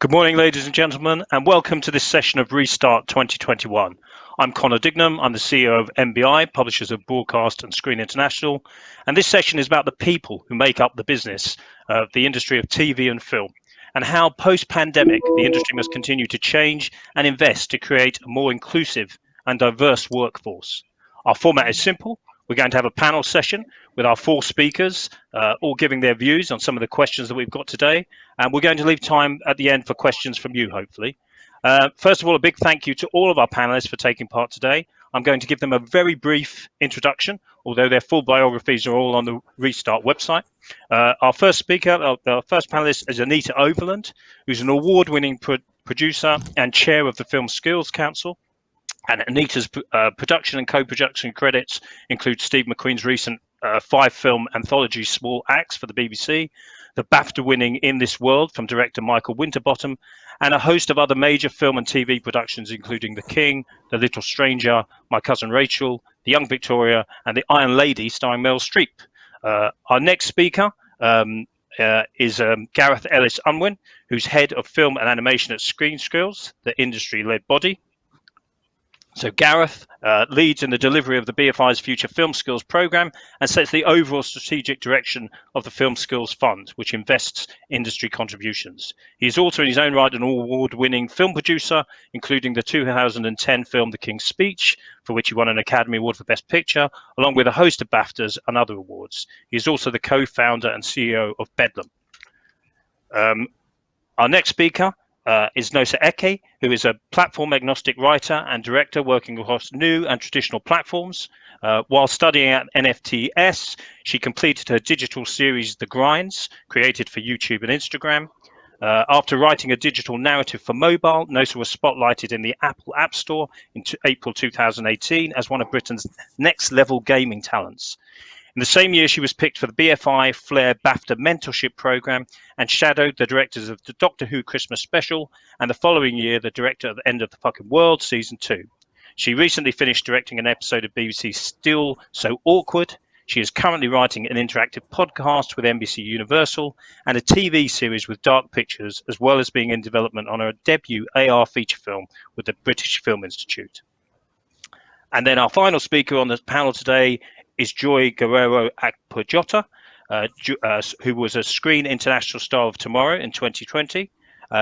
Good morning, ladies and gentlemen, and welcome to this session of Restart 2021. I'm Conor Dignam. I'm the CEO of MBI, publishers of Broadcast and Screen International, and this session is about the people who make up the business of the industry of TV and film, and how post-pandemic the industry must continue to change and invest to create a more inclusive and diverse workforce. Our format is simple. We're going to have a panel session with our four speakers, all giving their views on some of the questions that we've got today. And we're going to leave time at the end for questions from you, hopefully. First of all, a big thank you to all of our panelists for taking part today. I'm going to give them a very brief introduction, although their full biographies are all on the Restart website. Our first speaker, our first panelist is Anita Overland, who's an award-winning producer and chair of the Film Skills Council. And Anita's production and co-production credits include Steve McQueen's recent 5-film anthology Small Acts for the BBC, the BAFTA-winning In This World from director Michael Winterbottom, and a host of other major film and TV productions, including The King, The Little Stranger, My Cousin Rachel, The Young Victoria, and The Iron Lady, starring Meryl Streep. Our next speaker is Gareth Ellis-Unwin, who's head of film and animation at ScreenSkills, the industry-led body. So Gareth leads in the delivery of the BFI's Future Film Skills Programme and sets the overall strategic direction of the Film Skills Fund, which invests industry contributions. He is also in his own right an award-winning film producer, including the 2010 film The King's Speech, for which he won an Academy Award for Best Picture, along with a host of BAFTAs and other awards. He is also the co-founder and CEO of Bedlam. Our next speaker is Nosa, who is a platform-agnostic writer and director working across new and traditional platforms. While studying at NFTS, she completed her digital series, The Grinds, created for YouTube and Instagram. After writing a digital narrative for mobile, Nosa was spotlighted in the Apple App Store in April 2018 as one of Britain's next-level gaming talents. In the same year, she was picked for the BFI Flair BAFTA Mentorship Programme and shadowed the directors of the Doctor Who Christmas Special, and the following year, the director of The End of the Fucking World Season 2. She recently finished directing an episode of BBC's Still So Awkward. She is currently writing an interactive podcast with NBC Universal and a TV series with Dark Pictures, as well as being in development on her debut AR feature film with the British Film Institute. And then our final speaker on the panel today is Joi Gharoro-Akpojotor, who was a Screen International Star of Tomorrow in 2020.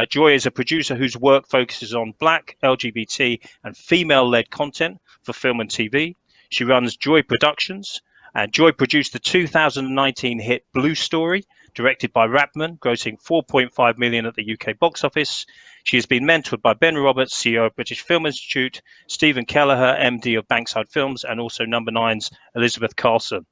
Joi is a producer whose work focuses on Black, LGBT, and female-led content for film and TV. She runs Joi Productions, and Joi produced the 2019 hit Blue Story, directed by Rapman, grossing $4.5 million at the UK box office. She has been mentored by Ben Roberts, CEO of British Film Institute, Stephen Kelleher, MD of Bankside Films, and also Number 9's Elizabeth Carlson.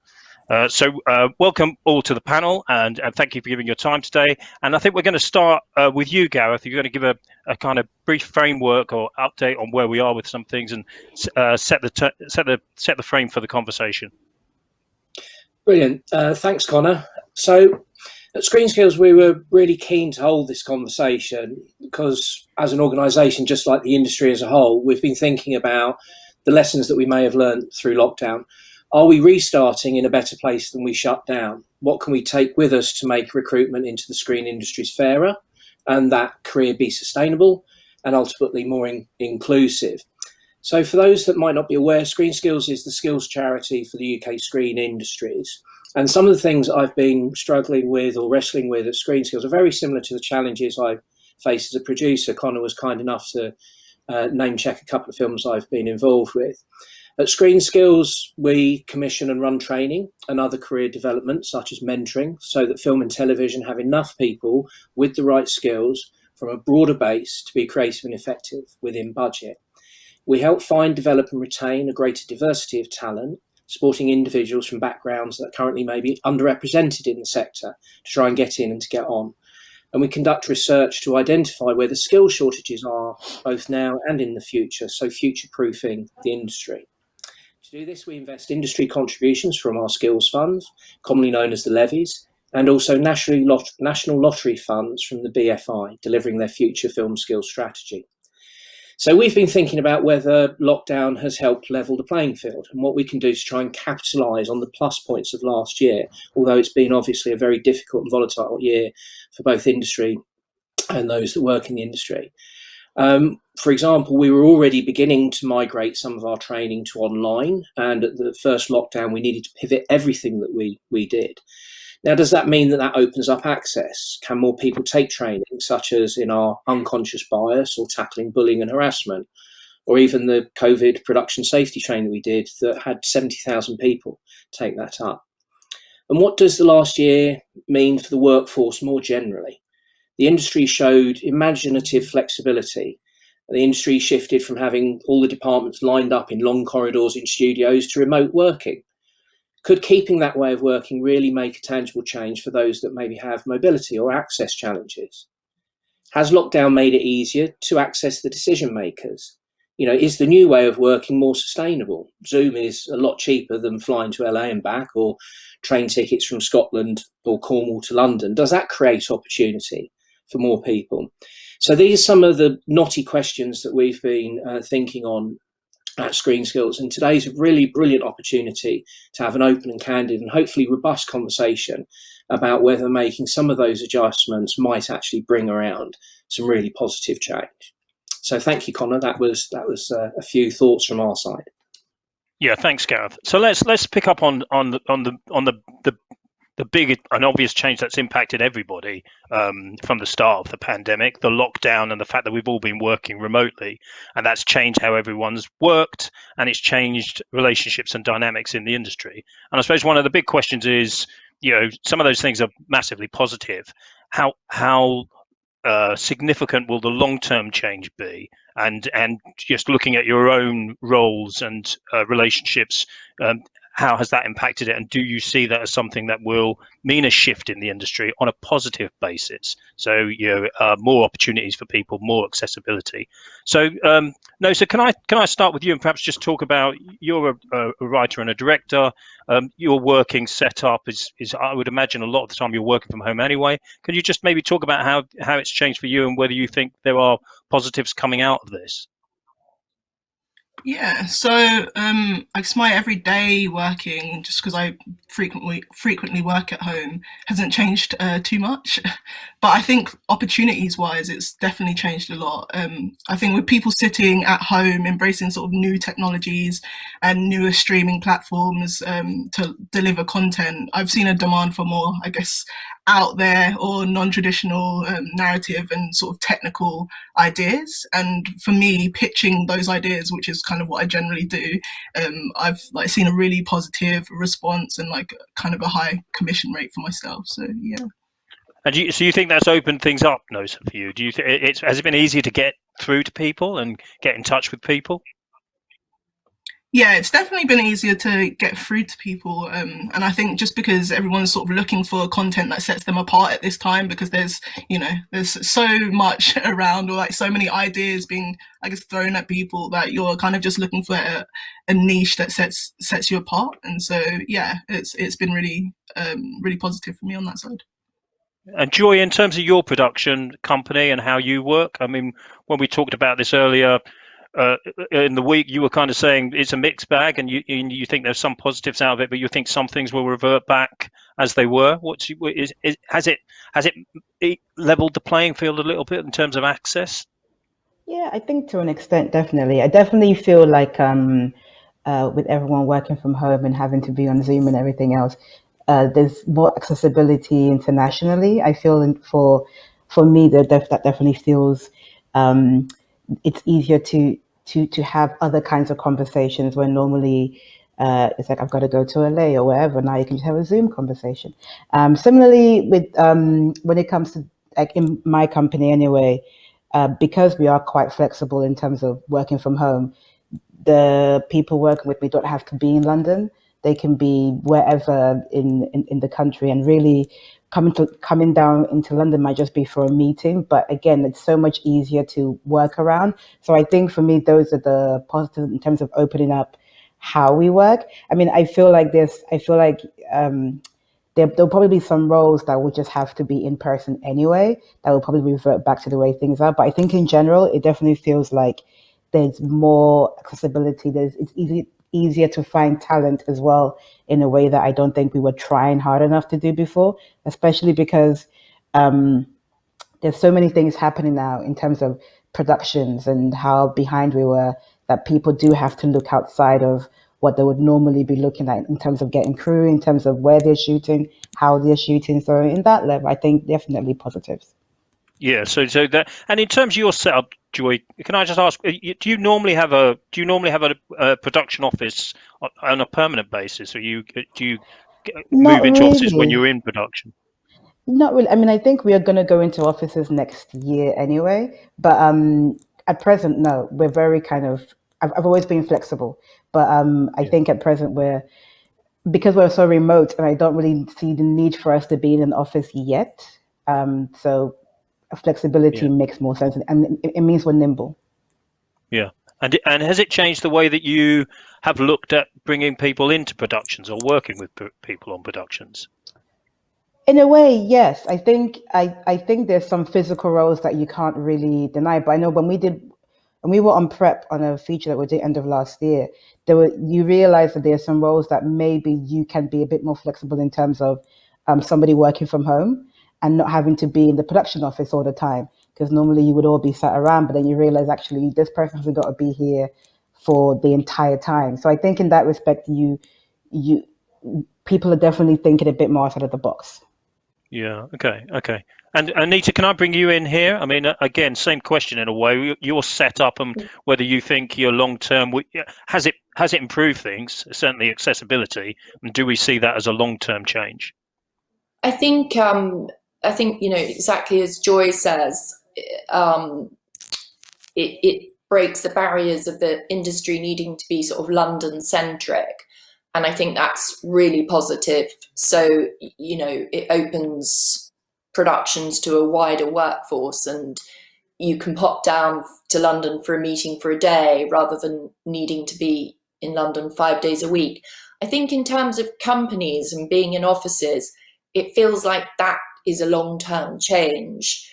So welcome all to the panel, and thank you for giving your time today. And I think we're going to start with you, Gareth. You're going to give a kind of brief framework or update on where we are with some things and set the frame for the conversation. Brilliant. Thanks, Conor. So at ScreenSkills, we were really keen to hold this conversation because as an organisation, just like the industry as a whole, we've been thinking about the lessons that we may have learned through lockdown. Are we restarting in a better place than we shut down? What can we take with us to make recruitment into the screen industries fairer and that career be sustainable and ultimately more inclusive? So for those that might not be aware, ScreenSkills is the skills charity for the UK screen industries. And some of the things I've been struggling with or wrestling with at ScreenSkills are very similar to the challenges I face as a producer. Conor was kind enough to name check a couple of films I've been involved with. At ScreenSkills, we commission and run training and other career development, such as mentoring, so that film and television have enough people with the right skills from a broader base to be creative and effective within budget. We help find, develop and retain a greater diversity of talent, supporting individuals from backgrounds that currently may be underrepresented in the sector to try and get in and to get on. And we conduct research to identify where the skill shortages are, both now and in the future, so future-proofing the industry. To do this, we invest industry contributions from our skills funds, commonly known as the levies, and also national lottery funds from the BFI, delivering their future film skills strategy. So we've been thinking about whether lockdown has helped level the playing field and what we can do to try and capitalise on the plus points of last year, although it's been obviously a very difficult and volatile year for both industry and those that work in the industry. For example, we were already beginning to migrate some of our training to online, and at the first lockdown, we needed to pivot everything that we did. Now, does that mean that opens up access? Can more people take training, such as in our unconscious bias or tackling bullying and harassment, or even the COVID production safety training we did that had 70,000 people take that up? And what does the last year mean for the workforce more generally? The industry showed imaginative flexibility. The industry shifted from having all the departments lined up in long corridors in studios to remote working. Could keeping that way of working really make a tangible change for those that maybe have mobility or access challenges? Has lockdown made it easier to access the decision makers? Is the new way of working more sustainable? Zoom is a lot cheaper than flying to LA and back, or train tickets from Scotland or Cornwall to London. Does that create opportunity for more people? So these are some of the knotty questions that we've been thinking on at ScreenSkills, and today's a really brilliant opportunity to have an open and candid and hopefully robust conversation about whether making some of those adjustments might actually bring around some really positive change. So thank you, Conor. That was a few thoughts from our side. Yeah, thanks, Gareth. So let's pick up on the big and obvious change that's impacted everybody from the start of the pandemic, the lockdown, and the fact that we've all been working remotely, and that's changed how everyone's worked, and it's changed relationships and dynamics in the industry. And I suppose one of the big questions is, some of those things are massively positive. How significant will the long-term change be? And just looking at your own roles and relationships, how has that impacted it? And do you see that as something that will mean a shift in the industry on a positive basis? So, more opportunities for people, more accessibility. So, Nosa, can I start with you and perhaps just talk about, you're a writer and a director. Your working setup is, I would imagine, a lot of the time you're working from home anyway. Can you just maybe talk about how it's changed for you and whether you think there are positives coming out of this? Yeah, so I guess my everyday working, just because I frequently work at home, hasn't changed too much. But I think opportunities wise, it's definitely changed a lot. I think with people sitting at home, embracing sort of new technologies and newer streaming platforms to deliver content, I've seen a demand for more, I guess, out there or non-traditional narrative and sort of technical ideas. And for me, pitching those ideas, which is kind of what I generally do, I've seen a really positive response and kind of a high commission rate for myself. So yeah. And so you think that's opened things up, Nosa, for you? Do you think has it been easier to get through to people and get in touch with people? Yeah, it's definitely been easier to get through to people, and I think just because everyone's sort of looking for content that sets them apart at this time, because there's so much around, or so many ideas being, I guess, thrown at people, that you're kind of just looking for a niche that sets you apart. And so yeah, it's been really really positive for me on that side. And Joi, in terms of your production company and how you work, I mean, when we talked about this earlier in the week, you were kind of saying it's a mixed bag, and you think there's some positives out of it, but you think some things will revert back as they were. Has it leveled the playing field a little bit in terms of access? Yeah, I think to an extent, definitely. I definitely feel like with everyone working from home and having to be on Zoom and everything else, there's more accessibility internationally. I feel for me that definitely feels it's easier to have other kinds of conversations when normally it's like I've got to go to LA or wherever. Now you can just have a Zoom conversation. Similarly, with when it comes to, like, in my company anyway, because we are quite flexible in terms of working from home, the people working with me don't have to be in London. They can be wherever in the country, and really coming down into London might just be for a meeting. But again, it's so much easier to work around. So I think for me, those are the positives in terms of opening up how we work. I mean, I feel like there'll probably be some roles that will just have to be in person anyway, that will probably revert back to the way things are. But I think in general, it definitely feels like there's more accessibility. It's easier to find talent as well, in a way that I don't think we were trying hard enough to do before, especially because there's so many things happening now in terms of productions and how behind we were, that people do have to look outside of what they would normally be looking at in terms of getting crew, in terms of where they're shooting, how they're shooting. So in that level, I think definitely positives. Yeah. So that, and in terms of your setup, Joi, can I just ask, do you normally have a production office on a permanent basis, or do you Not move into offices when really. you're in production? Not really. I mean, I think we are going to go into offices next year anyway. But at present, no. We're very kind of. I've always been flexible, but I Yeah. think at present because we're so remote, and I don't really see the need for us to be in an office yet. So flexibility Yeah. makes more sense, and it means we're nimble. Yeah. And has it changed the way that you have looked at bringing people into productions or working with people on productions? In a way, yes. I think there's some physical roles that you can't really deny. But I know when we were on prep on a feature that we did end of last year, you realize that there are some roles that maybe you can be a bit more flexible in terms of somebody working from home and not having to be in the production office all the time. Because normally you would all be sat around, but then you realize actually this person hasn't got to be here for the entire time. So I think in that respect, you people are definitely thinking a bit more outside of the box. Yeah. Okay. And Anita, can I bring you in here? I mean, again, same question in a way. Your setup and whether you think your long term has it improved things? Certainly accessibility. And do we see that as a long term change? I think exactly as Joi says, it breaks the barriers of the industry needing to be sort of London centric. And I think that's really positive. So, it opens productions to a wider workforce, and you can pop down to London for a meeting for a day rather than needing to be in London 5 days a week. I think in terms of companies and being in offices, it feels like that is a long-term change.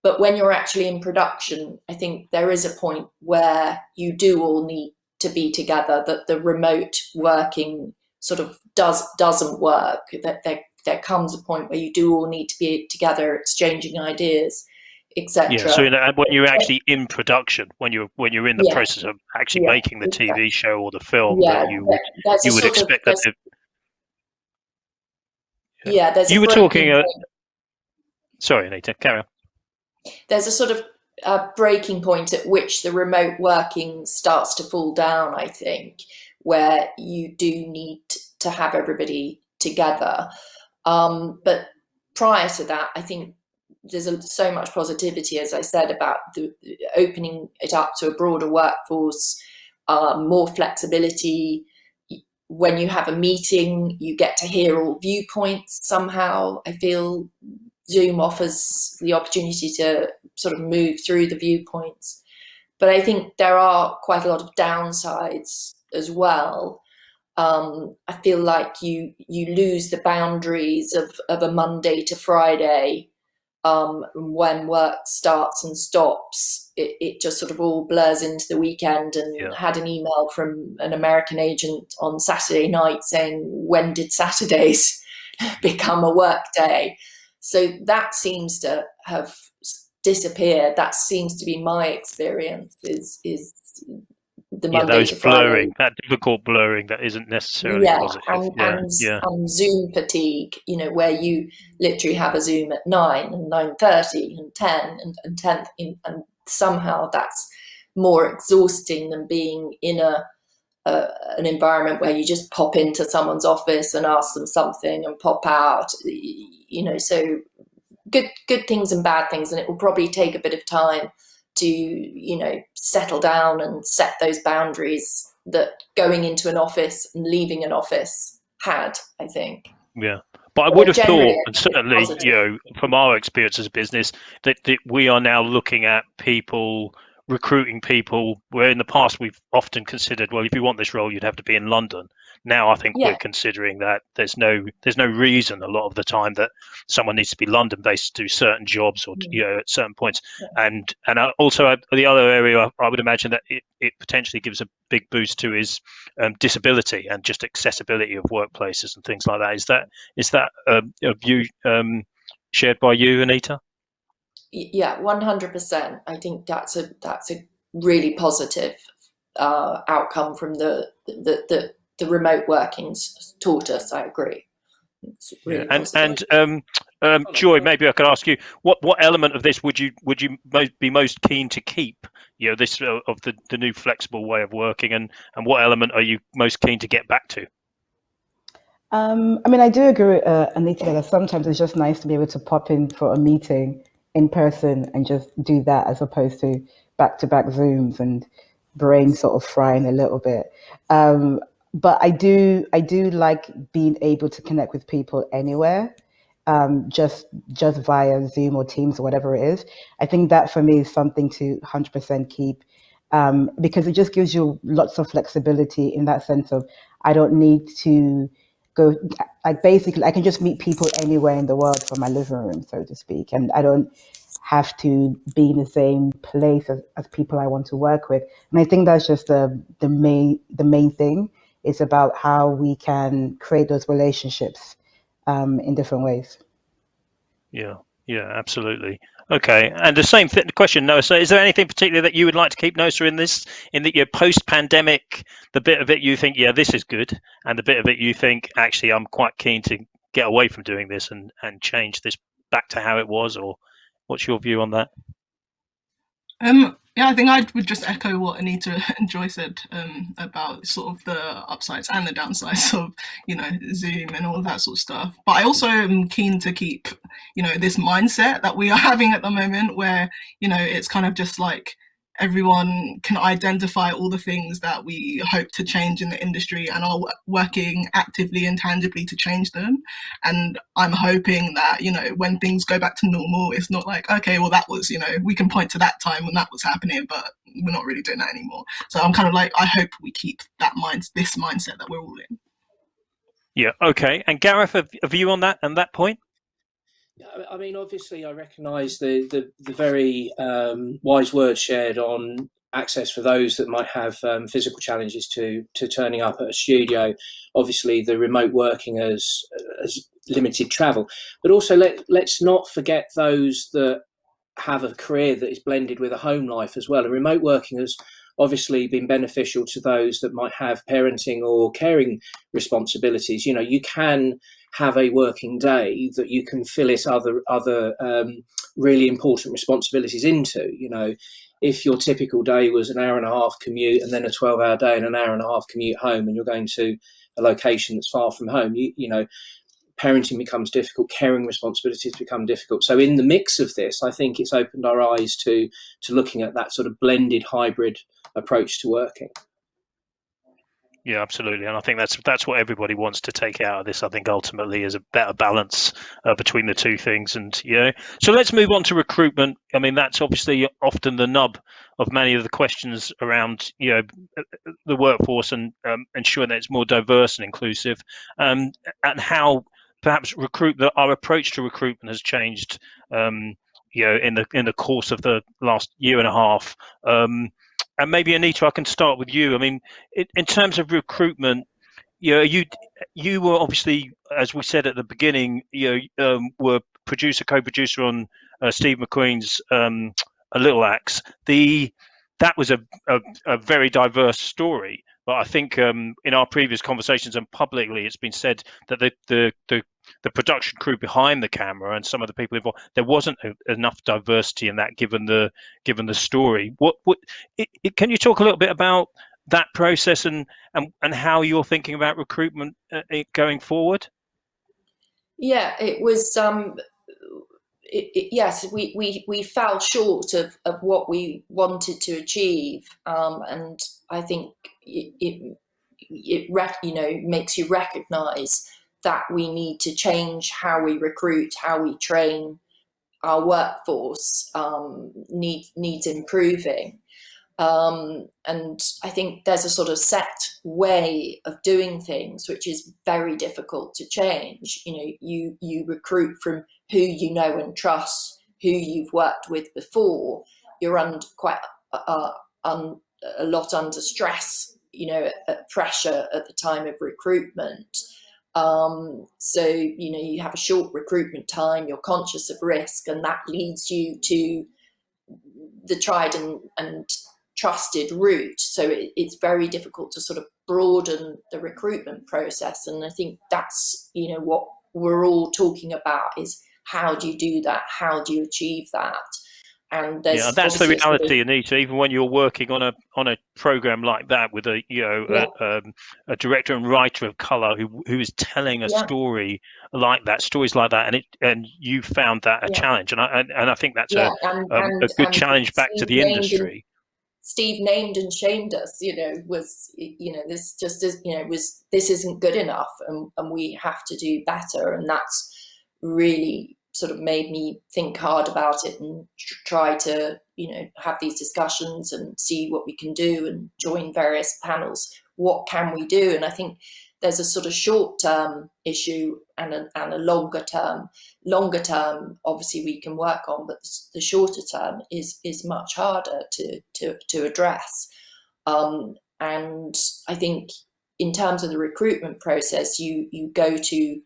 But when you're actually in production, I think there is a point where you do all need to be together, that the remote working sort of doesn't work, that there comes a point where you do all need to be together, exchanging ideas, etc. Yeah. So when you're actually in production, when you're in the process of actually making the TV show or the film, that you would expect that. There's you a were talking. point. Sorry, Anita, carry on. There's a sort of breaking point at which the remote working starts to fall down, I think, where you do need to have everybody together. But prior to that, I think there's so much positivity, as I said, about the opening it up to a broader workforce, more flexibility. When you have a meeting, you get to hear all viewpoints somehow. I feel Zoom offers the opportunity to sort of move through the viewpoints. But I think there are quite a lot of downsides as well. I feel like you lose the boundaries of a Monday to Friday. When work starts and stops, it just sort of all blurs into the weekend. And had an email from an American agent on Saturday night saying, when did Saturdays become a work day? So that seems to have disappeared. That seems to be my experience, is the Monday those to Friday. blurring, that difficult blurring that isn't necessarily positive. And Zoom fatigue, where you literally have a Zoom at 9 and 9:30 and 10 and 10, and somehow that's more exhausting than being in an environment where you just pop into someone's office and ask them something and pop out. So good things and bad things, and it will probably take a bit of time to settle down and set those boundaries that going into an office and leaving an office had, I think. Yeah, but I would have thought, and certainly from our experience as a business, that we are now looking at people, recruiting people, where in the past we've often considered, well, if you want this role, you'd have to be in London. Now I think we're considering that there's no reason a lot of the time that someone needs to be London based to do certain jobs or at certain points. And also the other area I would imagine that it potentially gives a big boost to is disability and just accessibility of workplaces and things like that. Is that a view shared by you, Anita? Yeah, 100%. I think that's a really positive outcome from the remote workings taught us. I agree. It's really positive. Joi, maybe I could ask you what element of this would you be most keen to keep? This of the new flexible way of working, and what element are you most keen to get back to? I mean, I do agree with Anita that sometimes it's just nice to be able to pop in for a meeting in person and just do that, as opposed to back-to-back Zooms and brain sort of frying a little bit. But I do like being able to connect with people anywhere, just via Zoom or Teams or whatever it is. I think that for me is something to 100% keep, because it just gives you lots of flexibility in that sense of I don't need to go, like, basically I can just meet people anywhere in the world from my living room, so to speak, and I don't have to be in the same place as people I want to work with. And I think that's just the main thing. It's about how we can create those relationships in different ways. Yeah, absolutely. Okay, and the same question, Nosa. Is there anything particular that you would like to keep, Nosa, in the post-pandemic? The bit of it you think, yeah, this is good, and the bit of it you think, actually, I'm quite keen to get away from doing this and change this back to how it was, or what's your view on that? Yeah, I think I would just echo what Anita and Joi said about sort of the upsides and the downsides of, Zoom and all of that sort of stuff. But I also am keen to keep, this mindset that we are having at the moment where, it's kind of just like everyone can identify all the things that we hope to change in the industry and are working actively and tangibly to change them. And I'm hoping that, when things go back to normal, it's not like, okay, well, that was, we can point to that time when that was happening, but we're not really doing that anymore. So I'm kind of like, I hope we keep this mindset that we're all in. Yeah, okay. And Gareth, a view on that and that point? I mean, obviously, I recognise the very wise words shared on access for those that might have physical challenges to turning up at a studio. Obviously, the remote working as limited travel, but also let's not forget those that have a career that is blended with a home life as well. And remote working has obviously been beneficial to those that might have parenting or caring responsibilities. You can have a working day that you can fill it other really important responsibilities into. If your typical day was an hour and a half commute and then a 12-hour day and an hour and a half commute home, and you're going to a location that's far from home, parenting becomes difficult, caring responsibilities become difficult. So in the mix of this, I think it's opened our eyes to looking at that sort of blended hybrid approach to working. Yeah, absolutely, and I think that's what everybody wants to take out of this. I think ultimately is a better balance between the two things, and So let's move on to recruitment. I mean, that's obviously often the nub of many of the questions around the workforce and ensuring that it's more diverse and inclusive, and how perhaps our approach to recruitment has changed. In the course of the last year and a half. And maybe Anita, I can start with you. I mean, in terms of recruitment, you were obviously, as we said at the beginning, were co-producer on Steve McQueen's A Little Axe. That was a very diverse story. But I think in our previous conversations and publicly, it's been said that the production crew behind the camera and some of the people involved, there wasn't enough diversity in that, given the story. Can you talk a little bit about that process and how you're thinking about recruitment going forward? Yeah, it was. Yes, we fell short of what we wanted to achieve, and I think it makes you recognise that we need to change how we recruit, how we train our workforce. Needs improving. And I think there's a sort of set way of doing things which is very difficult to change. You recruit from who you know and trust, who you've worked with before. You're under quite a lot under stress, pressure at the time of recruitment. So, you have a short recruitment time, you're conscious of risk, and that leads you to the tried and trusted route. So it's very difficult to sort of broaden the recruitment process. And I think that's, what we're all talking about is how do you do that? How do you achieve that? And that's the reality, Anita. Even when you're working on a program like that with a director and writer of color who is telling a story like that, stories like that, and you found that a challenge, and I think that's a good challenge back to the industry. Steve named and shamed us. This just is this isn't good enough, and we have to do better, and that's really sort of made me think hard about it and try to, have these discussions and see what we can do and join various panels. What can we do? And I think there's a sort of short-term issue and a longer term. Longer term, obviously, we can work on, but the shorter term is much harder to address. And I think in terms of the recruitment process, you go to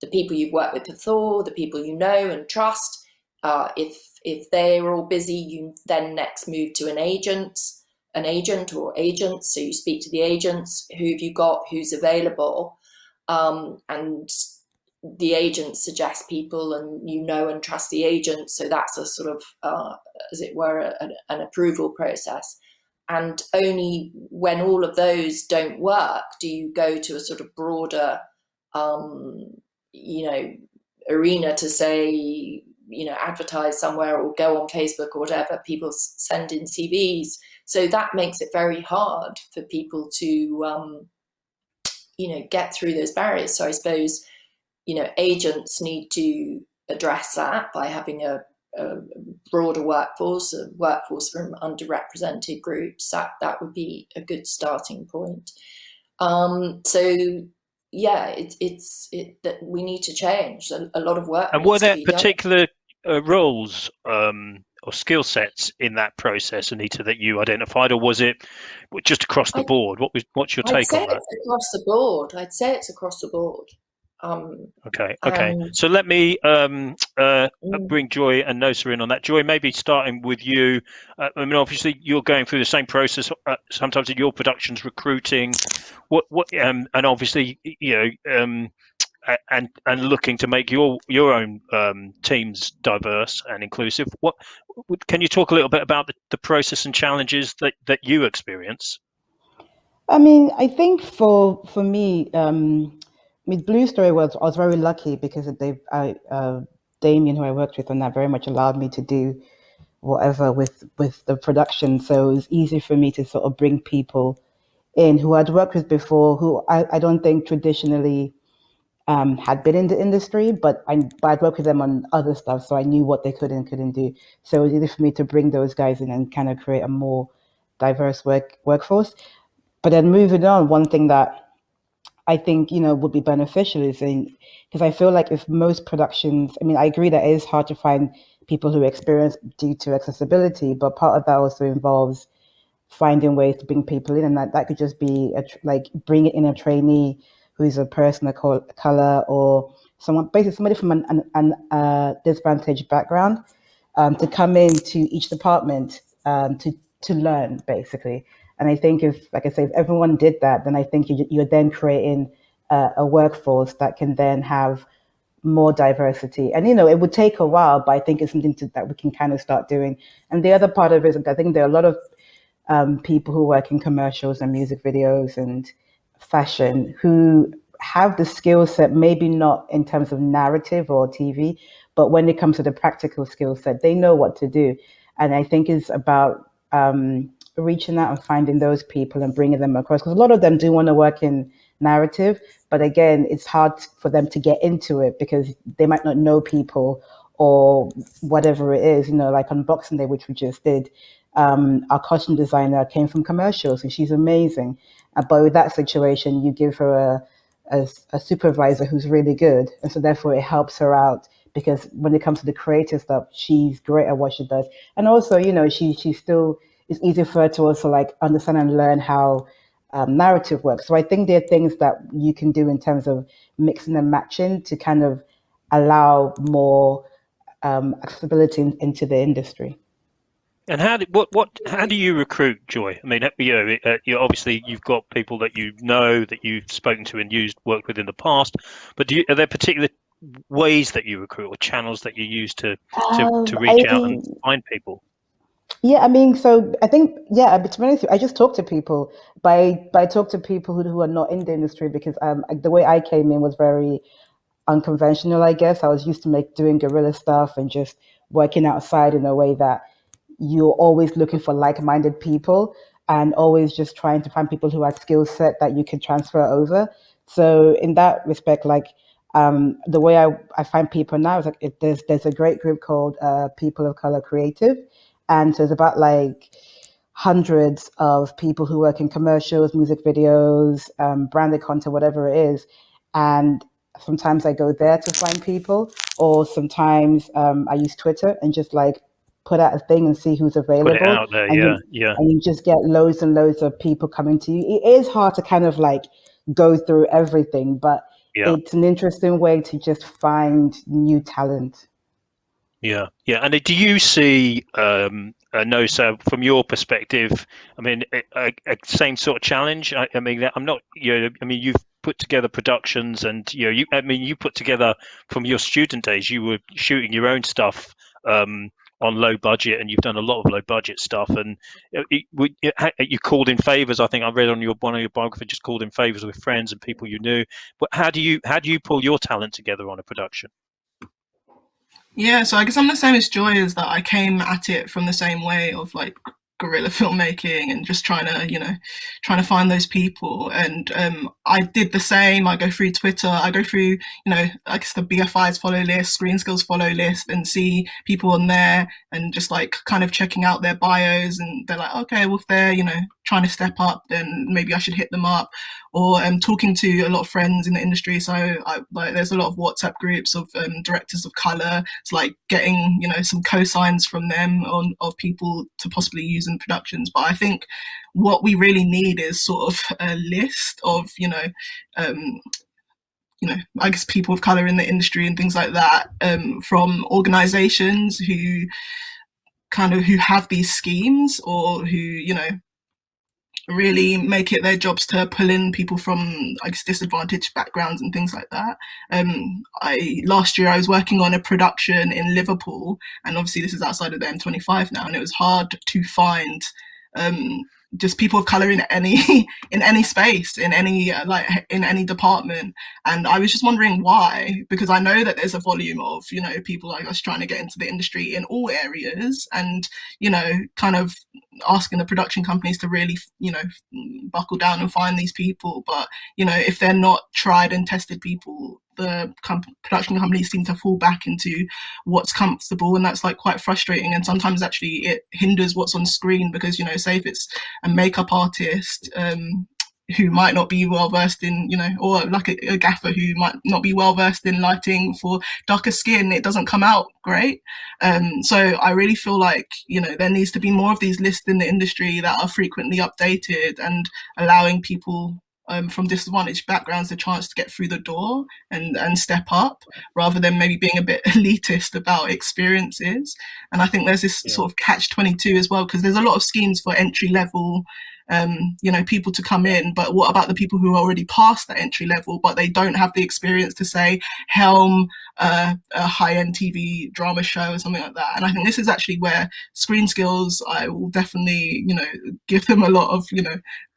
the people you've worked with before, the people you know and trust. If they're all busy, you then next move to an agent or agents. So you speak to the agents. Who have you got? Who's available? And the agent suggests people, and and trust the agent. So that's a sort of, as it were, an approval process. And only when all of those don't work do you go to a sort of broader arena to say, advertise somewhere or go on Facebook or whatever. People send in CVs. So that makes it very hard for people to, get through those barriers. So I suppose, agents need to address that by having a broader workforce, a workforce from underrepresented groups. That would be a good starting point. It's that we need to change. A lot of work. And were there particular roles or skill sets in that process, Anita, that you identified, or was it just across the board? What's your take on that? It's across the board. I'd say it's across the board. Okay. So let me bring Joi and Nosa in on that. Joi, maybe starting with you. Obviously, you're going through the same process sometimes in your productions, recruiting. And obviously, and looking to make your own teams diverse and inclusive. Can you talk a little bit about the process and challenges that you experience? I think for me, with Blue Story I was very lucky because Damien, who I worked with on that, very much allowed me to do whatever with the production. So it was easy for me to sort of bring people in who I'd worked with before, who I don't think traditionally had been in the industry, but I'd worked with them on other stuff, so I knew what they could and couldn't do. So it was easy for me to bring those guys in and kind of create a more diverse workforce. But then moving on, one thing that I think, would be beneficial is because I feel like if most productions, I agree that it is hard to find people who experience due to accessibility, but part of that also involves finding ways to bring people in, and that could just be bring in a trainee who's a person of color or somebody from an disadvantaged background to come into each department to learn, basically. And I think if everyone did that, then I think you're then creating a workforce that can then have more diversity. And, it would take a while, but I think it's something that we can kind of start doing. And the other part of it is I think there are a lot of people who work in commercials and music videos and fashion who have the skill set, maybe not in terms of narrative or TV, but when it comes to the practical skill set, they know what to do. And I think it's about reaching out and finding those people and bringing them across, because a lot of them do want to work in narrative, but again, it's hard for them to get into it because they might not know people or whatever it is. Like on Boxing Day, which we just did, our costume designer came from commercials and she's amazing, but with that situation you give her a supervisor who's really good, and so therefore it helps her out, because when it comes to the creative stuff, she's great at what she does. And also, she still, it's easy for her to also understand and learn how narrative work. So I think there are things that you can do in terms of mixing and matching to kind of allow more accessibility into the industry. And how do you recruit, Joi? I mean, you obviously you've got people that you know, that you've spoken to and worked with in the past, but are there particular ways that you recruit or channels that you use to reach out and find people? Yeah, I mean, so I think, yeah, but to be honest, I just talk to people. But I talk to people who are not in the industry, because the way I came in was very unconventional, I guess. I was used to doing guerrilla stuff and just working outside in a way that you're always looking for like-minded people and always just trying to find people who have skill set that you can transfer over. So in that respect, like the way I find people now is like there's a great group called People of Color Creative, and so it's about like hundreds of people who work in commercials, music videos, branded content, whatever it is. And sometimes I go there to find people, or sometimes I use Twitter and just like put out a thing and see who's available. Put it out there, and you just get loads and loads of people coming to you. It is hard to kind of like go through everything, but it's an interesting way to just find new talent. Yeah. And do you see, Nosa, from your perspective? I mean, a same sort of challenge. I mean, I'm not. I mean, you've put together productions, and you put together from your student days. You were shooting your own stuff on low budget, and you've done a lot of low budget stuff. And you called in favors. I think I read on one of your biographies, just called in favors with friends and people you knew. But how do you pull your talent together on a production? Yeah, so I guess I'm the same as Joi, is that I came at it from the same way of like guerrilla filmmaking and just trying to find those people. And I did the same. I go through Twitter, I go through, I guess the BFI's follow list, ScreenSkills follow list, and see people on there and just like kind of checking out their bios, and they're like, okay, well, if they're, trying to step up, then maybe I should hit them up. Or talking to a lot of friends in the industry. So there's a lot of WhatsApp groups of directors of color. It's like getting, some cosigns from them of people to possibly use in productions. But I think what we really need is sort of a list of, I guess people of color in the industry and things like that, from organizations who have these schemes, or who, really make it their jobs to pull in people from, I guess, disadvantaged backgrounds and things like that. Last year I was working on a production in Liverpool, and obviously this is outside of the M25 now, and it was hard to find just people of color in any in any space, in any department. And I was just wondering why, because I know that there's a volume of people like us trying to get into the industry in all areas, and kind of asking the production companies to really buckle down and find these people. But if they're not tried and tested people, the production companies seem to fall back into what's comfortable, and that's like quite frustrating. And sometimes actually it hinders what's on screen, because say if it's a makeup artist who might not be well versed in, or like a gaffer who might not be well versed in lighting for darker skin, it doesn't come out great. So I really feel like, there needs to be more of these lists in the industry that are frequently updated, and allowing people from disadvantaged backgrounds the chance to get through the door and step up, rather than maybe being a bit elitist about experiences. And I think there's this sort of catch-22 as well, because there's a lot of schemes for entry level people to come in, but what about the people who are already past that entry level, but they don't have the experience to, say, helm a high-end TV drama show or something like that? And I think this is actually where ScreenSkills, I will definitely give them a lot of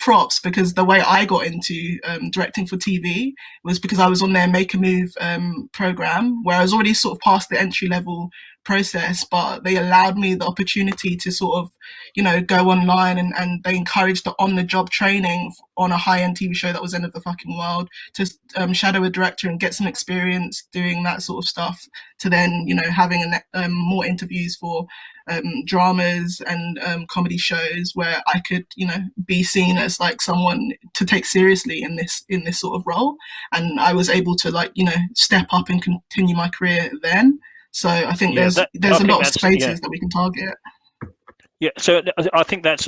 props, because the way I got into directing for TV was because I was on their Make a Move program, where I was already sort of past the entry level process, but they allowed me the opportunity to sort of go online, and they encouraged the on-the-job training on a high-end TV show that was end of the fucking world, to shadow a director and get some experience doing that sort of stuff, to then having more interviews for dramas and comedy shows, where I could be seen as like someone to take seriously in this sort of role. And I was able to step up and continue my career then. So I think there's a lot of spaces that we can target. Yeah, so I think that's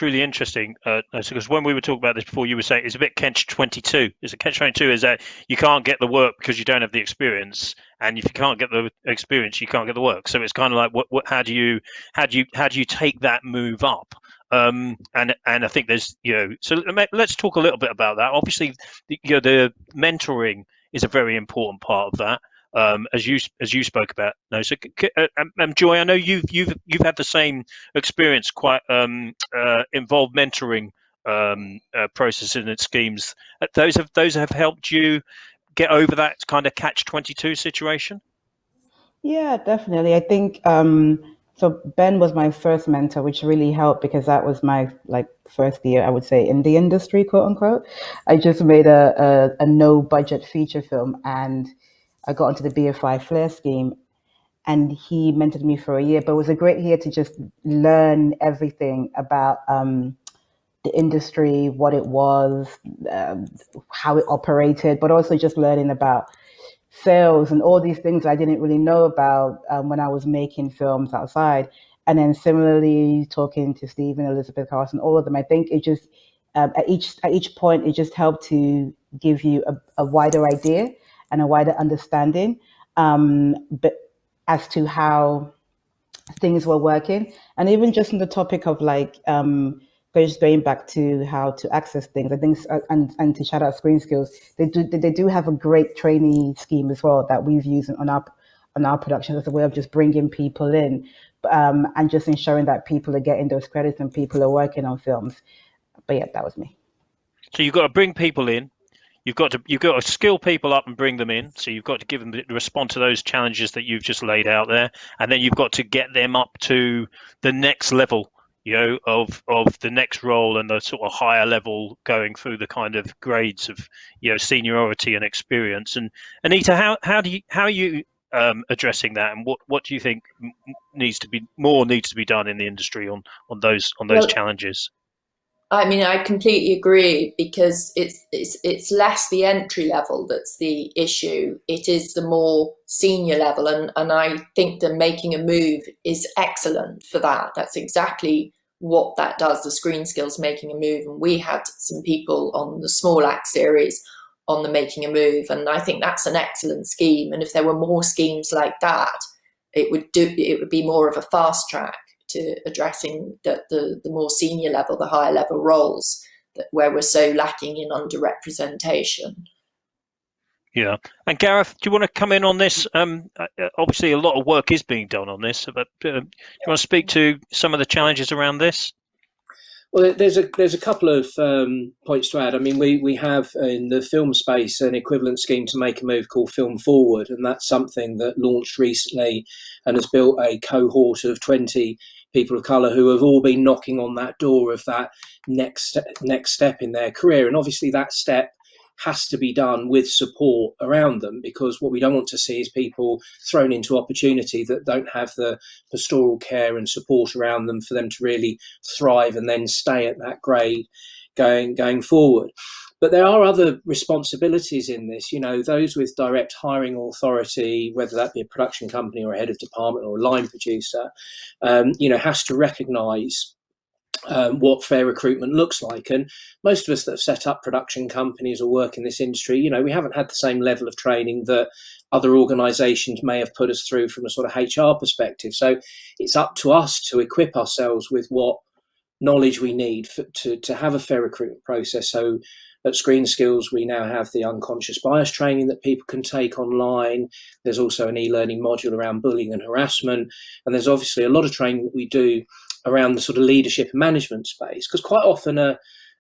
really interesting. Because when we were talking about this before, you were saying it's a bit catch-22. It's a catch-22 is that you can't get the work because you don't have the experience, and if you can't get the experience, you can't get the work. So it's kind of like, how do you take that move up? And I think there's so let's talk a little bit about that. Obviously, the mentoring is a very important part of that. As you spoke about. No, so Joi, I know you've had the same experience, quite involved mentoring processes and schemes. Those have helped you get over that kind of catch-22 situation. Yeah, definitely. I think so. Ben was my first mentor, which really helped because that was my first year, I would say, in the industry, quote unquote. I just made a no budget feature film, and I got into the BFI Flair scheme, and he mentored me for a year. But it was a great year to just learn everything about the industry, what it was, how it operated, but also just learning about sales and all these things I didn't really know about when I was making films outside. And then similarly, talking to Stephen, Elizabeth Carson, all of them, I think it just at each point it just helped to give you a wider idea and a wider understanding, but as to how things were working. And even just on the topic of just going back to how to access things, I think, and to shout out ScreenSkills, they do have a great trainee scheme as well that we've used on our production as a way of just bringing people in, and just ensuring that people are getting those credits and people are working on films. But yeah, that was me. So you've got to bring people in. You've got to skill people up and bring them in. So you've got to give them to respond to those challenges that you've just laid out there, and then you've got to get them up to the next level, of the next role and the sort of higher level, going through the kind of grades of seniority and experience. And Anita, how are you addressing that, and what do you think needs to be done in the industry on those challenges? I mean, I completely agree, because it's less the entry level that's the issue. It is the more senior level, and I think that making a move is excellent for that. That's exactly what that does. The ScreenSkills making a move, and we had some people on the Small Act series on the making a move, and I think that's an excellent scheme. And if there were more schemes like that, it would be more of a fast track to addressing the more senior level, the higher level roles where we're so lacking in underrepresentation. Yeah. And Gareth, do you want to come in on this? Obviously, a lot of work is being done on this, but do you want to speak to some of the challenges around this? Well, there's a couple of points to add. I mean, we have in the film space an equivalent scheme to make a move called Film Forward, and that's something that launched recently and has built a cohort of 20 people of colour who have all been knocking on that door of that next step in their career. And obviously that step has to be done with support around them, because what we don't want to see is people thrown into opportunity that don't have the pastoral care and support around them for them to really thrive and then stay at that grade going forward. But there are other responsibilities in this, those with direct hiring authority, whether that be a production company or a head of department or a line producer, has to recognise what fair recruitment looks like. And most of us that have set up production companies or work in this industry, we haven't had the same level of training that other organisations may have put us through from a sort of HR perspective. So it's up to us to equip ourselves with what knowledge we need to have a fair recruitment process. So at ScreenSkills, we now have the unconscious bias training that people can take online. There's also an e-learning module around bullying and harassment. And there's obviously a lot of training that we do around the sort of leadership and management space, because quite often a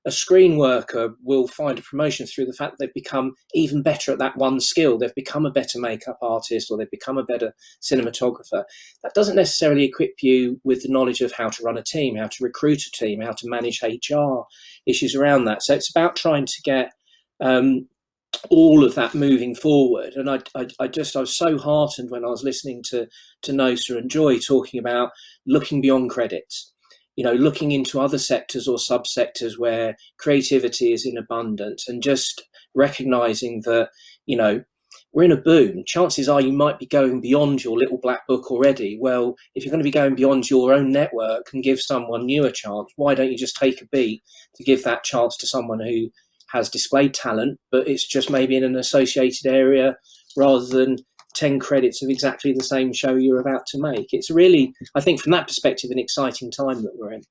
screen worker will find a promotion through the fact that they've become even better at that one skill. They've become a better makeup artist, or they've become a better cinematographer. That doesn't necessarily equip you with the knowledge of how to run a team, how to recruit a team, how to manage HR issues around that. So it's about trying to get all of that moving forward. And I was so heartened when I was listening to Nosa and Joi talking about looking beyond credits, looking into other sectors or subsectors where creativity is in abundance, and just recognizing that, we're in a boom. Chances are you might be going beyond your little black book already. Well, if you're going to be going beyond your own network and give someone new a chance, why don't you just take a beat to give that chance to someone who has displayed talent, but it's just maybe in an associated area rather than 10 credits of exactly the same show you're about to make. It's really, I think from that perspective, an exciting time that we're in.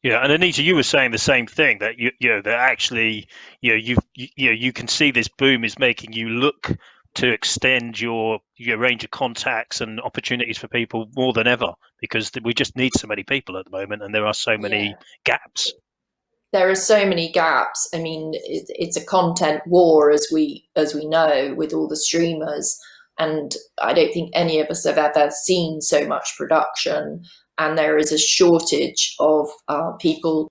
Yeah, and Anita, you were saying the same thing, that that actually you can see this boom is making you look to extend your range of contacts and opportunities for people more than ever, because we just need so many people at the moment, and there are so many gaps. There are so many gaps. I mean, it's a content war, as we know, with all the streamers, and I don't think any of us have ever seen so much production. And there is a shortage of people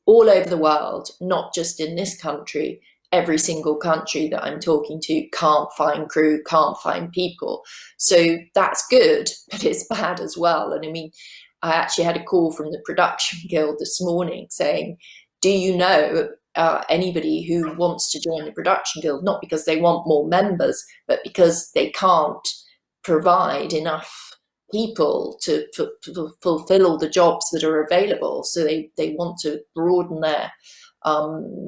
all over the world, not just in this country. Every single country that I'm talking to can't find crew, can't find people. So that's good, but it's bad as well. And I mean, I actually had a call from the Production Guild this morning saying, do you know anybody who wants to join the Production Guild? Not because they want more members, but because they can't provide enough people to fulfill all the jobs that are available. So they want to broaden their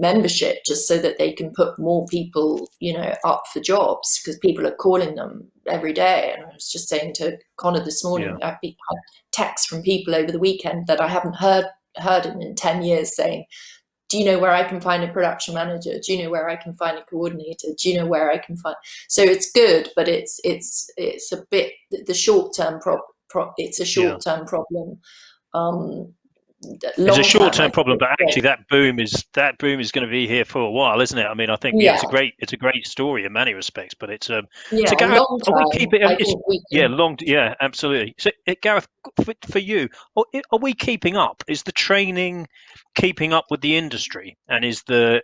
membership just so that they can put more people, up for jobs, because people are calling them every day. And I was just saying to Conor this morning, I've had texts from people over the weekend that I haven't heard in 10 years saying, do you know where I can find a production manager? Do you know where I can find a coordinator? Do you know where I can find? So it's good, but it's a bit the short term it's a short term problem. It's a short term problem, but actually that boom is going to be here for a while, isn't it? I mean, I think it's a great story in many respects, but it's so Gareth, long term, absolutely. So Gareth, for you, are we keeping up? Is the training keeping up with the industry? And is the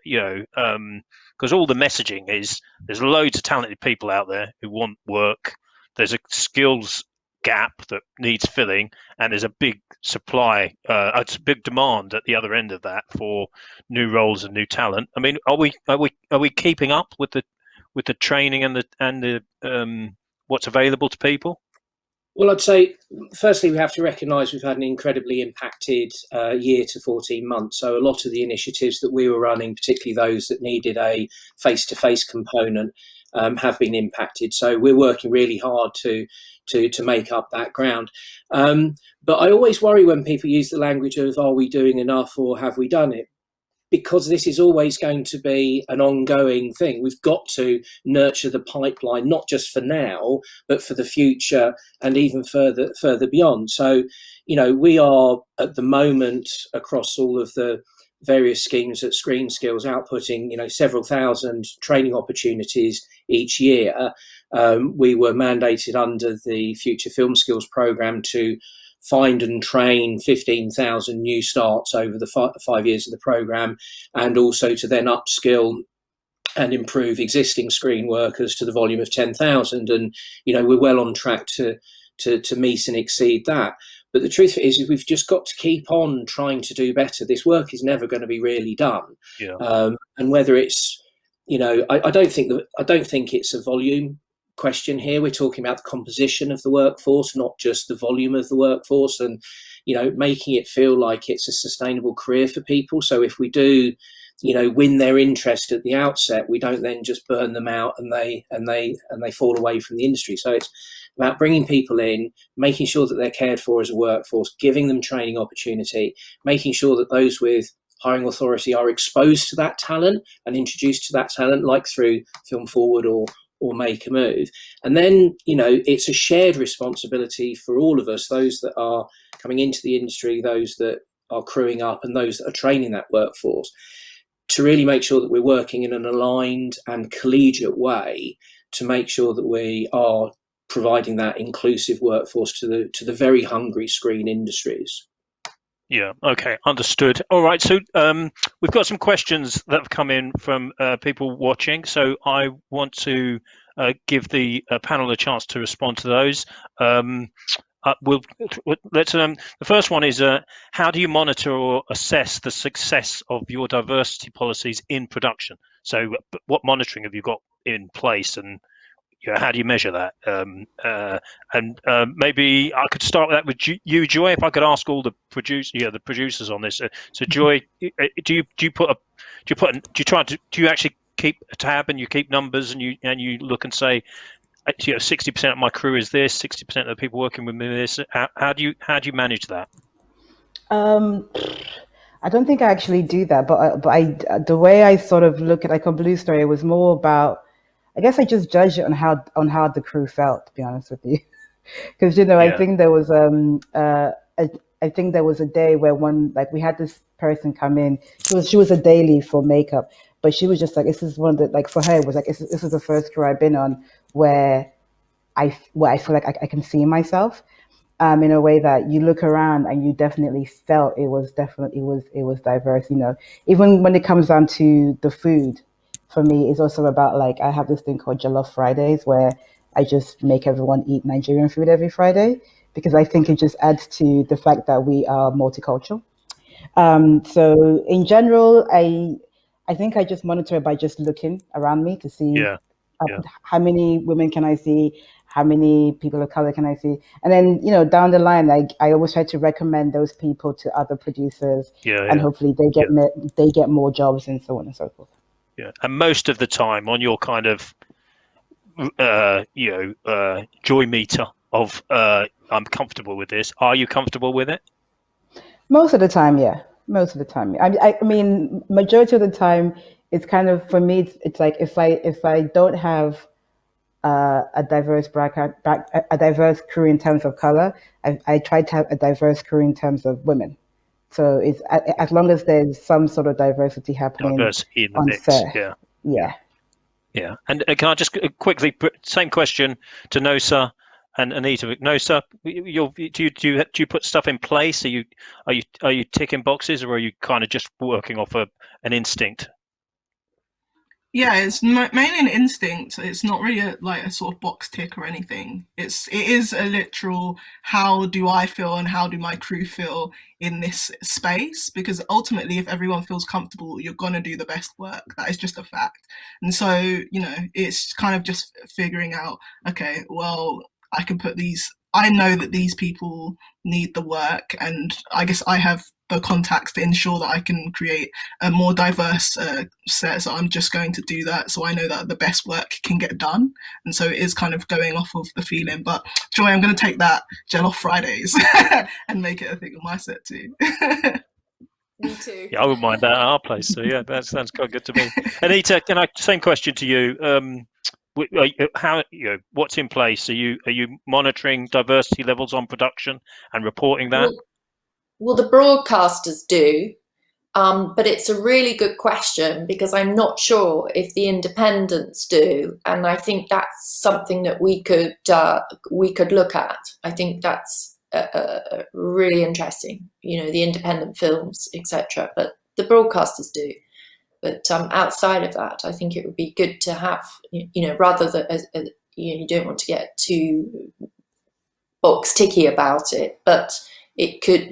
because all the messaging is there's loads of talented people out there who want work. There's a skills gap that needs filling, and there's a big supply, it's a big demand at the other end of that for new roles and new talent. I mean, are we keeping up with the training and the what's available to people? Well, I'd say firstly we have to recognise we've had an incredibly impacted year to 14 months. So a lot of the initiatives that we were running, particularly those that needed a face-to-face component, have been impacted. So we're working really hard to make up that ground. But I always worry when people use the language of, are we doing enough or have we done it? Because this is always going to be an ongoing thing. We've got to nurture the pipeline, not just for now, but for the future and even further beyond. So, we are at the moment across all of the various schemes at ScreenSkills outputting, several thousand training opportunities each year. We were mandated under the Future Film Skills programme to find and train 15,000 new starts over the 5 years of the programme, and also to then upskill and improve existing screen workers to the volume of 10,000. And, we're well on track to meet and exceed that. But the truth is we've just got to keep on trying to do better. This work is never going to be really done. And whether it's, I don't think it's a volume question here. We're talking about the composition of the workforce, not just the volume of the workforce, and making it feel like it's a sustainable career for people. So if we do win their interest at the outset, we don't then just burn them out and they fall away from the industry. So it's about bringing people in, making sure that they're cared for as a workforce, giving them training opportunity, making sure that those with hiring authority are exposed to that talent and introduced to that talent, like through Film Forward or Make a Move. And then, it's a shared responsibility for all of us, those that are coming into the industry, those that are crewing up, and those that are training that workforce, to really make sure that we're working in an aligned and collegiate way to make sure that we are providing that inclusive workforce to the very hungry screen industries. Yeah. Okay. Understood. All right. So we've got some questions that have come in from people watching. So I want to give the panel a chance to respond to those. The first one is, how do you monitor or assess the success of your diversity policies in production? So what monitoring have you got in place, and how do you measure that? Maybe I could start with that with you, Joi. If I could ask all the producers on this. So, Joi, do you actually keep a tab and you keep numbers and you look and say, 60% of my crew is this, 60% of the people working with me is this. How do you manage that? I don't think I actually do that, but the way I sort of look at like a Blue Story was more about, I guess I just judged it on how the crew felt, to be honest with you, because I think there was I think there was a day where we had this person come in. She was a daily for makeup, but she was just like, this is one that, like, for her it was like, this is the first crew I've been on where I feel like I can see myself. In a way that you look around and you definitely felt it was diverse. Even when it comes down to the food, for me, it's also about, like, I have this thing called Jollof Fridays where I just make everyone eat Nigerian food every Friday, because I think it just adds to the fact that we are multicultural. So in general, I think I just monitor it by just looking around me to see how many women can I see, how many people of color can I see, and then down the line, like, I always try to recommend those people to other producers, and hopefully they get more jobs and so on and so forth. Yeah, and most of the time on your kind of joy meter of I'm comfortable with this. Are you comfortable with it? Most of the time, yeah. Most of the time, I mean, majority of the time, it's kind of, for me, it's like if I don't have a diverse a diverse crew in terms of color, I try to have a diverse crew in terms of women. So it's as long as there's some sort of diversity happening in the on mix. set. Yeah. And can I just quickly put same question to Nosa and Anita? Nosa, do you put stuff in place? Are you ticking boxes, or are you kind of just working off an instinct? Yeah, it's mainly an instinct. It's not really a sort of box tick or anything. It is a literal, how do I feel and how do my crew feel in this space? Because ultimately, if everyone feels comfortable, you're going to do the best work. That is just a fact. And so, it's kind of just figuring out, okay, well, I know that these people need the work, and I guess I have the contacts to ensure that I can create a more diverse set. So I'm just going to do that, so I know that the best work can get done. And so it is kind of going off of the feeling. But Joi, I'm going to take that Jollof Fridays and make it a thing on my set too. Me too. Yeah, I wouldn't mind that at our place. So yeah, that sounds quite good to me. Anita, same question to you. What's in place? Are you monitoring diversity levels on production and reporting that? Well, the broadcasters do, but it's a really good question, because I'm not sure if the independents do, and I think that's something that we could look at. I think that's really interesting. The independent films, etc. But the broadcasters do. But outside of that, I think it would be good to have, rather than you don't want to get too box ticky about it, but it could,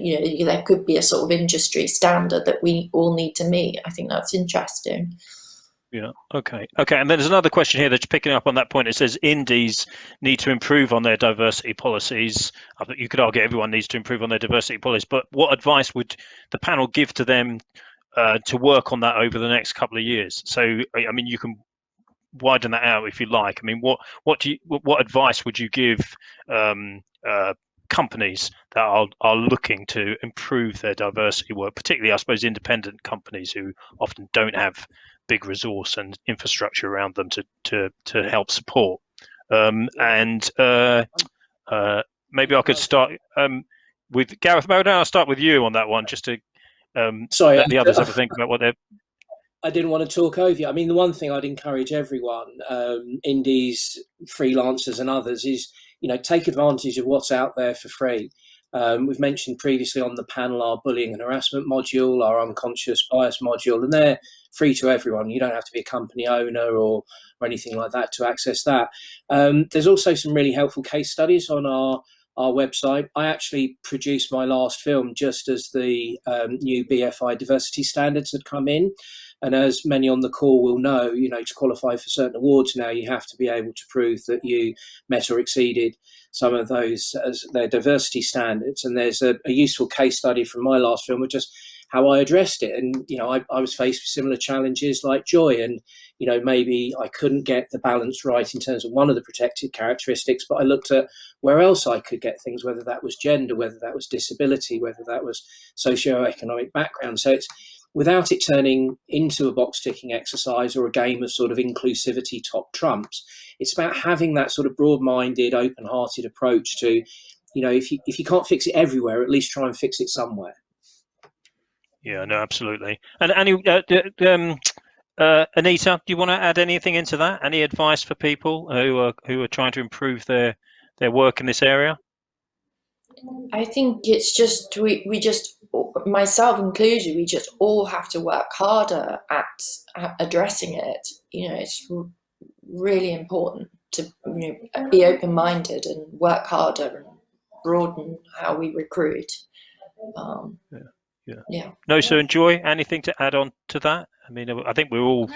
there could be a sort of industry standard that we all need to meet. I think that's interesting. Yeah. Okay. And then there's another question here that's picking up on that point. It says indies need to improve on their diversity policies. I think you could argue everyone needs to improve on their diversity policies, but what advice would the panel give to them to work on that over the next couple of years? So, I mean, you can widen that out if you like. I mean, what advice would you give companies that are looking to improve their diversity work, particularly, I suppose, independent companies who often don't have big resource and infrastructure around them to help support? Maybe I could start with Gareth. Maybe I'll start with you on that one, just to let the others have a think about what they're. I didn't want to talk over you. I mean, the one thing I'd encourage everyone, indies, freelancers and others, is, take advantage of what's out there for free. We've mentioned previously on the panel our bullying and harassment module, our unconscious bias module, and they're free to everyone. You don't have to be a company owner or anything like that to access that. There's also some really helpful case studies on our our website. I actually produced my last film just as the new BFI diversity standards had come in. And as many on the call will know, to qualify for certain awards now, you have to be able to prove that you met or exceeded some of those as their diversity standards. And there's a useful case study from my last film of just how I addressed it. And, I was faced with similar challenges like Joi, and, maybe I couldn't get the balance right in terms of one of the protected characteristics, but I looked at where else I could get things, whether that was gender, whether that was disability, whether that was socioeconomic background. So it's, without it turning into a box ticking exercise or a game of sort of inclusivity top trumps, it's about having that sort of broad-minded, open-hearted approach to, if you can't fix it everywhere, at least try and fix it somewhere. Yeah, no, absolutely. And Anita, do you want to add anything into that? Any advice for people who are trying to improve their work in this area? I think it's just we just, myself included, we just all have to work harder at addressing it. It's really important to be open-minded and work harder and broaden how we recruit. Yeah. Nosa and Joi, anything to add on to that? I mean, I think we all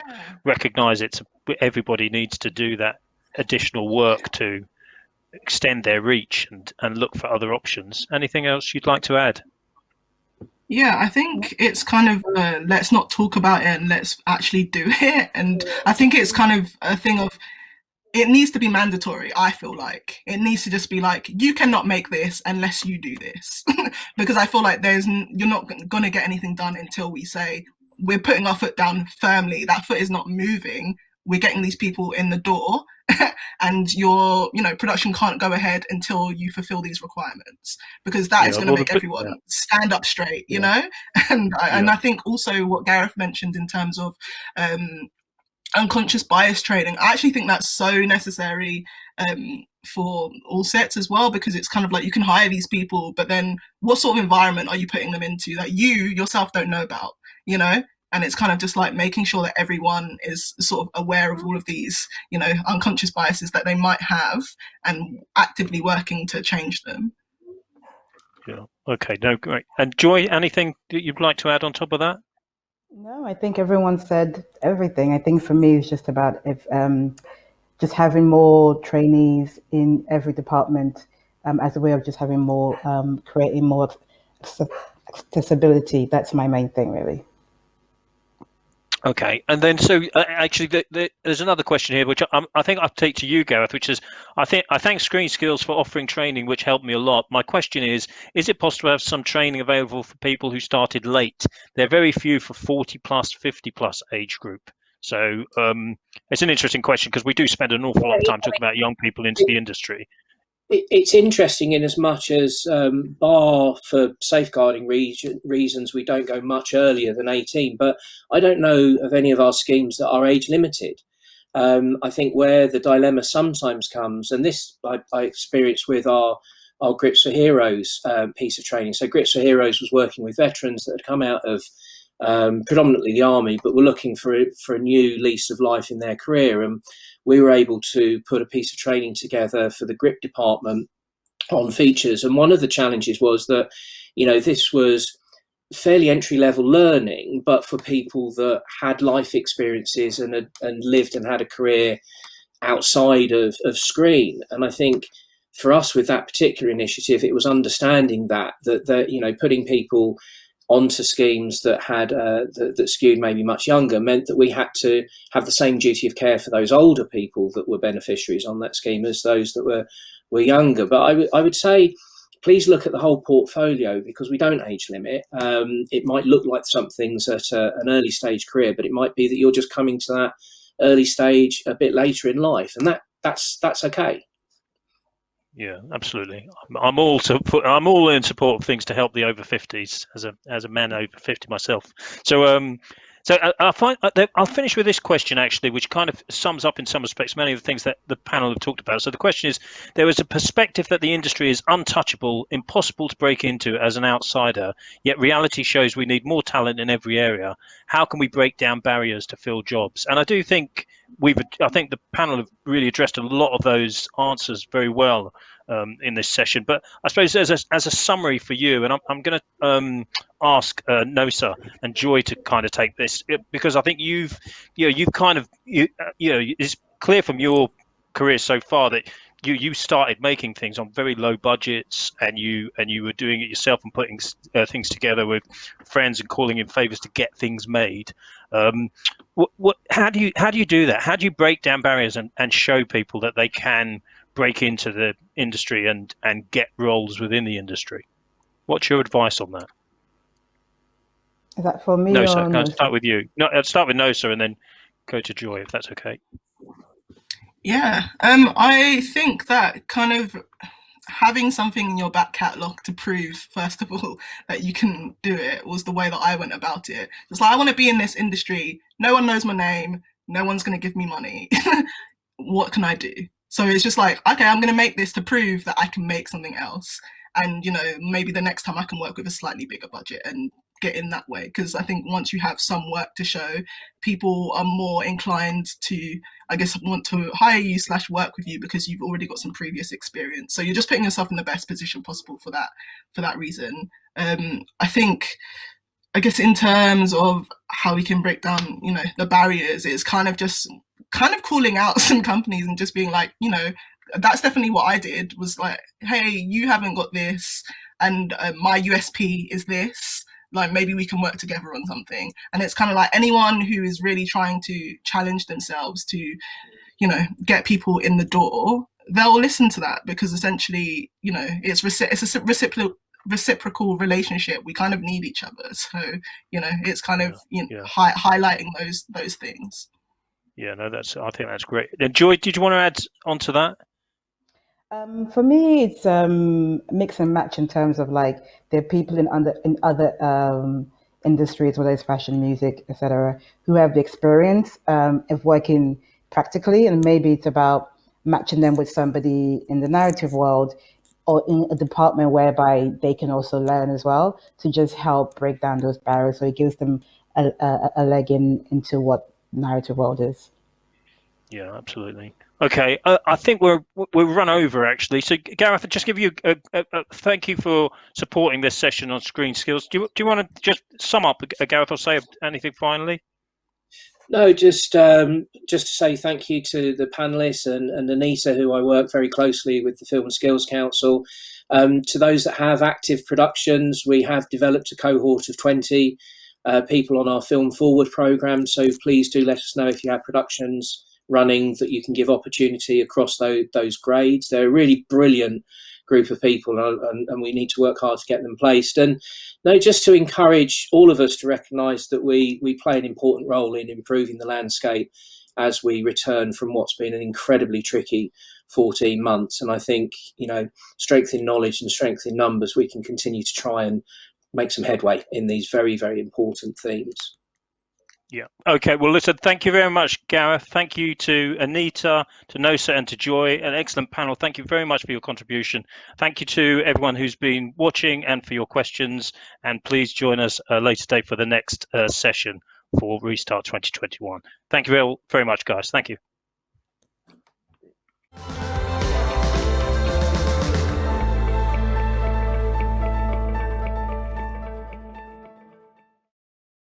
recognise everybody needs to do that additional work to extend their reach and look for other options. Anything else you'd like to add? Yeah, I think it's kind of let's not talk about it and let's actually do it. And I think it's kind of a thing of, it needs to be mandatory. I feel like it needs to just be like, you cannot make this unless you do this. Because I feel like you're not going to get anything done until we say we're putting our foot down firmly. That foot is not moving. We're getting these people in the door and your production can't go ahead until you fulfill these requirements, because that is going to make everyone stand up straight, you know. And I think also what Gareth mentioned in terms of unconscious bias training, I actually think that's so necessary for all sets as well, because it's kind of like you can hire these people, but then what sort of environment are you putting them into that you yourself don't know about, And it's kind of just like making sure that everyone is sort of aware of all of these, unconscious biases that they might have and actively working to change them. Yeah. Okay. No, great. And Joi, anything that you'd like to add on top of that? No, I think everyone said everything. I think for me, it's just about just having more trainees in every department as a way of just having more, creating more accessibility. That's my main thing, really. Okay, and then so actually, there's another question here, which I think I'll take to you, Gareth, which is I thank ScreenSkills for offering training, which helped me a lot. My question is it possible to have some training available for people who started late? There are very few for 40 plus, 50 plus age group. So it's an interesting question because we do spend an awful lot of time talking about young people into the industry. It's interesting in as much as, bar for safeguarding reasons, we don't go much earlier than 18, but I don't know of any of our schemes that are age limited. I think where the dilemma sometimes comes, and this I experienced with our Grips for Heroes piece of training. So Grips for Heroes was working with veterans that had come out of predominantly the army, but were looking for a new lease of life in their career. And we were able to put a piece of training together for the GRIP department on features. And one of the challenges was that, this was fairly entry-level learning, but for people that had life experiences and lived and had a career outside of screen. And I think for us with that particular initiative, it was understanding that putting people onto schemes that had that skewed maybe much younger meant that we had to have the same duty of care for those older people that were beneficiaries on that scheme as those that were younger. But I would say please look at the whole portfolio, because we don't age limit. It might look like some things at an early stage career, but it might be that you're just coming to that early stage a bit later in life, and that's okay. Yeah, absolutely. I'm all in support of things to help the over 50s as a man over 50 myself. So I'll finish with this question actually, which kind of sums up in some respects many of the things that the panel have talked about. So the question is, there is a perspective that the industry is untouchable, impossible to break into as an outsider, yet reality shows we need more talent in every area. How can we break down barriers to fill jobs? And I do think I think the panel have really addressed a lot of those answers very well. in this session. But I suppose as a summary for you, and I'm going to ask Nosa and Joi to kind of take this, because I think you've kind of it's clear from your career so far that you started making things on very low budgets, and you were doing it yourself and putting things together with friends and calling in favors to get things made. How do you do that? How do you break down barriers and show people that they can break into the industry and get roles within the industry? What's your advice on that? Is that for me Nosa, or can I Nosa? start with you? No, I'll start with Nosa and then go to Joi, if that's okay. Yeah, I think that kind of having something in your back catalogue to prove, first of all, that you can do it was the way that I went about it. It's like, I want to be in this industry. No one knows my name. No one's going to give me money. What can I do? So it's just like, okay, I'm going to make this to prove that I can make something else. And, maybe the next time I can work with a slightly bigger budget and get in that way. Because I think once you have some work to show, people are more inclined to, I guess, want to hire you / work with you because you've already got some previous experience. So you're just putting yourself in the best position possible for that reason. I think, I guess, in terms of how we can break down, the barriers, it's kind of calling out some companies and just being like, that's definitely what I did, was like, hey, you haven't got this, and my USP is this. Like, maybe we can work together on something. And it's kind of like anyone who is really trying to challenge themselves to, get people in the door, they'll listen to that, because essentially, it's a reciprocal relationship. We kind of need each other. So, it's kind of highlighting those things. Yeah, no, I think that's great. And Joi, did you want to add on to that? For me, it's mix and match in terms of like there are people in other industries, whether it's fashion, music, etc., who have the experience of working practically, and maybe it's about matching them with somebody in the narrative world or in a department whereby they can also learn as well, to just help break down those barriers. So it gives them a leg into what narrative world is. Yeah, absolutely. Okay, I think we'll run over actually. So Gareth, I'll just give you a thank you for supporting this session on ScreenSkills. Do you want to just sum up, Gareth, or say anything finally? No, just to say thank you to the panelists and Anita, who I work very closely with the Film and Skills Council. To those that have active productions, we have developed a cohort of 20 people on our Film Forward programme. So please do let us know if you have productions running that you can give opportunity across those grades. They're a really brilliant group of people, and we need to work hard to get them placed. And no, just to encourage all of us to recognise that we play an important role in improving the landscape as we return from what's been an incredibly tricky 14 months. And I think, strength in knowledge and strength in numbers, we can continue to try and make some headway in these very, very important themes. Yeah. Okay. Well, listen, thank you very much, Gareth. Thank you to Anita, to Nosa, and to Joi. An excellent panel. Thank you very much for your contribution. Thank you to everyone who's been watching and for your questions. And please join us later today for the next session for Restart 2021. Thank you very much, guys. Thank you.